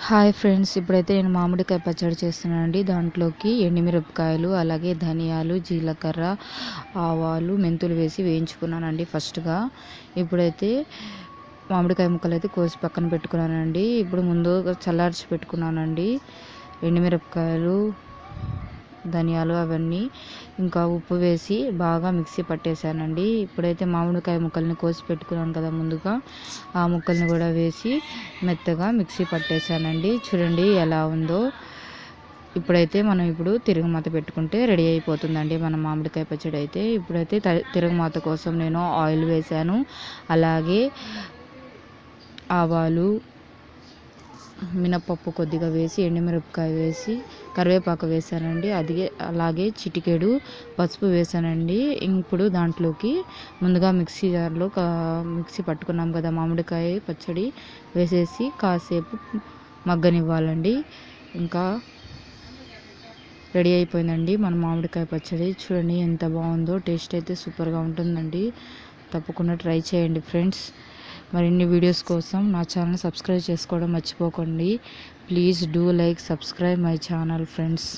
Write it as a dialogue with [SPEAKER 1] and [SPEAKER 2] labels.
[SPEAKER 1] Hi friends, ఇప్పుడైతే నేను మామిడికాయ పచ్చడి చేస్తున్నానండి. దాంట్లోకి ఎండుమిరపకాయలు, అలాగే ధనియాలు, జీలకర్ర, ఆవాలు, మెంతులు వేసి వేయించుకున్నానండి ఫస్ట్గా. ఇప్పుడైతే మామిడికాయ ముక్కలు అయితే కోసి పక్కన పెట్టుకున్నానండి. ఇప్పుడు ముందు చల్లార్చి పెట్టుకున్నానండి ఎండుమిరపకాయలు, ధనియాలు అవన్నీ, ఇంకా ఉప్పు వేసి బాగా మిక్సీ పట్టేశానండి. ఇప్పుడైతే మామిడికాయ ముక్కల్ని కోసి పెట్టుకున్నాను కదా ముందుగా, ఆ ముక్కల్ని కూడా వేసి మెత్తగా మిక్సీ పట్టేశానండి. చూడండి ఎలా ఉందో. ఇప్పుడైతే మనం తిరుగుమాత పెట్టుకుంటే రెడీ అయిపోతుందండి మన మామిడికాయ పచ్చడి అయితే. ఇప్పుడైతే తిరుగుమాత కోసం నేను ఆయిల్ వేశాను, అలాగే ఆవాలు, మినపప్పు కొద్దిగా వేసి, ఎండుమిరపకాయ వేసి, కరివేపాకు వేసానండి. అలాగే చిటికెడు పసుపు వేసానండి. ఇప్పుడు దాంట్లోకి ముందుగా మిక్సీ జార్లో మిక్సీ పట్టుకున్నాం కదా మామిడికాయ పచ్చడి వేసేసి కాసేపు మగ్గనివ్వాలండి. ఇంకా రెడీ అయిపోయిందండి మన మామిడికాయ పచ్చడి. చూడండి ఎంత బాగుందో. టేస్ట్ అయితే సూపర్గా ఉంటుందండి. తప్పకుండా ట్రై చేయండి ఫ్రెండ్స్. మరిన్ని వీడియోస్ కోసం నా ఛానల్ సబ్స్క్రైబ్ చేసుకోవడం మర్చిపోకండి. Please do like, subscribe my channel friends.